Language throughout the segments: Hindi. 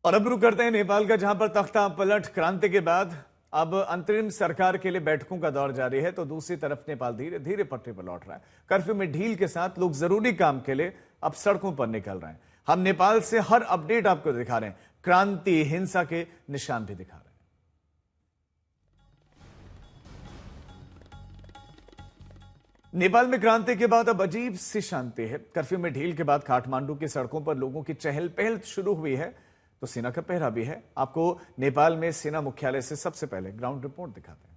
और अब रुक करते हैं नेपाल का, जहां पर तख्ता पलट क्रांति के बाद अब अंतरिम सरकार के लिए बैठकों का दौर जारी है, तो दूसरी तरफ नेपाल धीरे धीरे पटरी पर लौट रहा है। कर्फ्यू में ढील के साथ लोग जरूरी काम के लिए अब सड़कों पर निकल रहे हैं। हम नेपाल से हर अपडेट आपको दिखा रहे हैं, क्रांति हिंसा के निशान भी दिखा रहे हैं। नेपाल में क्रांति के बाद अब अजीब सी शांति है। कर्फ्यू में ढील के बाद काठमांडू की सड़कों पर लोगों की चहल पहल शुरू हुई है, तो सेना का पहरा भी है। आपको नेपाल में सेना मुख्यालय से सबसे पहले ग्राउंड रिपोर्ट दिखाते हैं।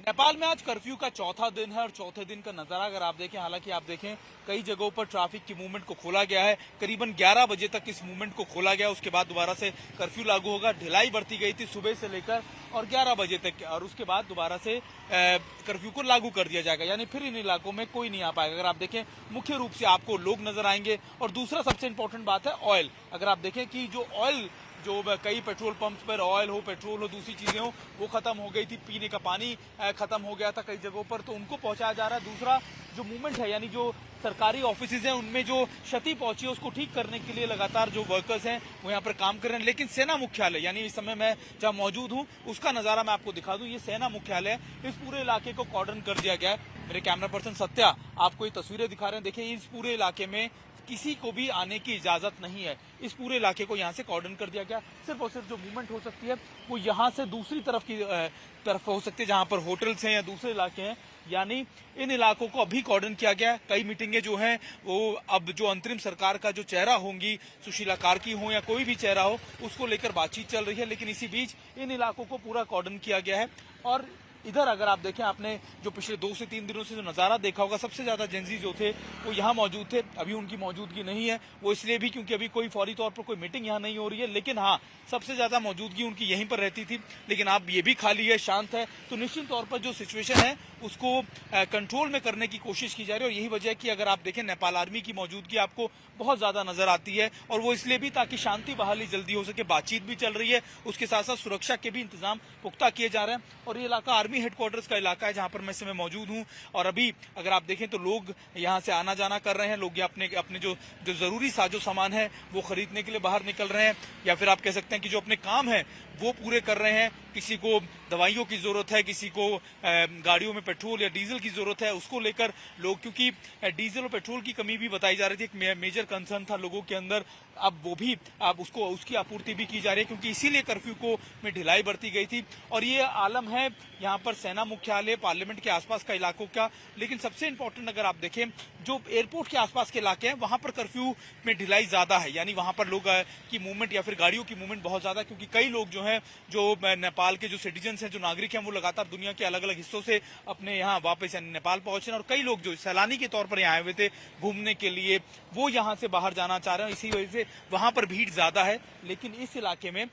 नेपाल में आज कर्फ्यू का चौथा दिन है और चौथे दिन का नजारा अगर आप देखें, हालांकि आप देखें कई जगहों पर ट्रैफिक की मूवमेंट को खोला गया है। करीबन 11 बजे तक इस मूवमेंट को खोला गया, उसके बाद दोबारा से कर्फ्यू लागू होगा। ढिलाई बरती गई थी सुबह से लेकर और 11 बजे तक, और उसके बाद दोबारा से कर्फ्यू को लागू कर दिया जाएगा, यानी फिर इन इलाकों में कोई नहीं आ पाएगा। अगर आप देखें मुख्य रूप से आपको लोग नजर आएंगे। और दूसरा सबसे इंपॉर्टेंट बात है ऑयल। अगर आप देखें कि जो ऑयल, जो कई पेट्रोल पंप्स पर ऑयल हो, पेट्रोल हो, दूसरी चीजें हो, वो खत्म हो गई थी। पीने का पानी खत्म हो गया था कई जगहों पर, तो उनको पहुंचाया जा रहा है। दूसरा जो मूवमेंट है, यानी जो सरकारी ऑफिसेज हैं उनमें जो क्षति पहुंची है उसको ठीक करने के लिए लगातार जो वर्कर्स हैं वो यहाँ पर काम कर रहे हैं। लेकिन सेना मुख्यालय, यानी इस समय मैं जहाँ मौजूद हूँ उसका नजारा मैं आपको दिखा दूं। ये सेना मुख्यालय है, इस पूरे इलाके को कॉर्डन कर दिया गया है। मेरे कैमरा पर्सन सत्या आपको ये तस्वीरें दिखा रहे हैं। देखिए इस पूरे इलाके में किसी को भी आने की इजाजत नहीं है। इस पूरे इलाके को यहाँ से कॉर्डन कर दिया गया। सिर्फ और सिर्फ जो मूवमेंट हो सकती है वो यहाँ से दूसरी तरफ हो सकती है, जहाँ पर होटल्स हैं या दूसरे इलाके हैं, यानी इन इलाकों को अभी कॉर्डन किया गया है। कई मीटिंगें जो हैं वो अब जो अंतरिम सरकार का जो चेहरा होंगी, सुशीला कार्की हो या कोई भी चेहरा हो, उसको लेकर बातचीत चल रही है। लेकिन इसी बीच इन इलाकों को पूरा कॉर्डन किया गया है। और इधर अगर आप देखें, आपने जो पिछले 2 से 3 दिनों से जो नजारा देखा होगा, सबसे ज्यादा जेंजी जो थे वो यहाँ मौजूद थे। अभी उनकी मौजूदगी नहीं है, वो इसलिए भी क्योंकि अभी कोई फौरी तौर पर कोई मीटिंग यहाँ नहीं हो रही है। लेकिन हाँ, सबसे ज्यादा मौजूदगी उनकी यहीं पर रहती थी। लेकिन अब ये भी खाली है, शांत है, तो निश्चित तौर पर जो सिचुएशन है उसको कंट्रोल में करने की कोशिश की जा रही है। और यही वजह है कि अगर आप देखें नेपाल आर्मी की मौजूदगी आपको बहुत ज्यादा नजर आती है, और वो इसलिए भी ताकि शांति बहाली जल्दी हो सके। बातचीत भी चल रही है, उसके साथ साथ सुरक्षा के भी इंतजाम पुख्ता किए जा रहे हैं। और ये इलाका आर्मी हेडक्वार्टर्स का इलाका है जहां पर मैं इस समय मौजूद हूं। और अभी अगर आप देखें तो लोग यहां से आना जाना कर रहे हैं। लोग अपने जो जरूरी साजो सामान है वो खरीदने के लिए बाहर निकल रहे हैं, या फिर आप कह सकते हैं कि जो अपने काम है वो पूरे कर रहे हैं। किसी को दवाइयों की जरूरत है, किसी को गाड़ियों में पेट्रोल या डीजल की जरूरत है, उसको लेकर लोग, क्योंकि डीजल और पेट्रोल की कमी भी बताई जा रही थी, एक मेजर कंसर्न था लोगों के अंदर। अब वो भी अब उसकी आपूर्ति भी की जा रही है, क्योंकि इसीलिए कर्फ्यू को में ढिलाई बरती गई थी। और ये आलम है यहाँ पर सेना मुख्यालय, पार्लियामेंट के आसपास का इलाकों का। लेकिन सबसे इंपॉर्टेंट अगर आप देखें, जो एयरपोर्ट के आसपास के इलाके हैं वहां पर कर्फ्यू में ढिलाई ज्यादा है, यानी वहां पर लोग की मूवमेंट या फिर गाड़ियों की मूवमेंट बहुत ज्यादा, क्योंकि कई लोग जो हैं, जो नेपाल के जो सिटीजन हैं, जो नागरिक हैं, वो लगातार दुनिया के अलग अलग हिस्सों से अपने यहाँ वापस नेपाल पहुंचे हैं। और कई लोग जो सैलानी के तौर पर यहाँ आए हुए थे घूमने के लिए, वो यहाँ से बाहर जाना चाह रहे हैं। इसी वजह से वहां पर भीड़ ज्यादा है। लेकिन इस इलाके में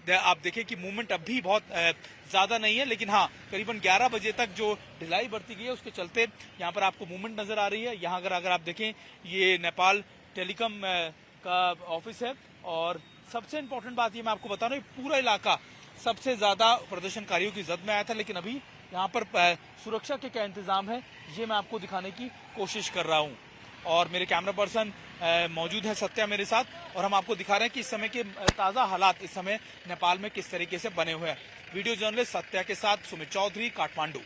आप देखें कि मूवमेंट अब भी बहुत ज्यादा नहीं है। लेकिन हाँ, करीबन 11 बजे तक जो ढिलाई बरती गई है उसके चलते यहाँ पर आपको मूवमेंट नजर आ रही है। यहाँ अगर आप देखें, ये नेपाल टेलीकॉम का ऑफिस है। और सबसे इंपॉर्टेंट बात ये मैं आपको बता रहा हूँ, पूरा इलाका सबसे ज्यादा प्रदर्शनकारियों की जद में आया था। लेकिन अभी यहाँ पर सुरक्षा के क्या इंतजाम है ये मैं आपको दिखाने की कोशिश कर रहा हूँ। और मेरे कैमरा पर्सन मौजूद है सत्या मेरे साथ, और हम आपको दिखा रहे हैं कि इस समय के ताजा हालात इस समय नेपाल में किस तरीके से बने हुए हैं। वीडियो जर्नलिस्ट सत्या के साथ सुमित चौधरी, काठमांडू।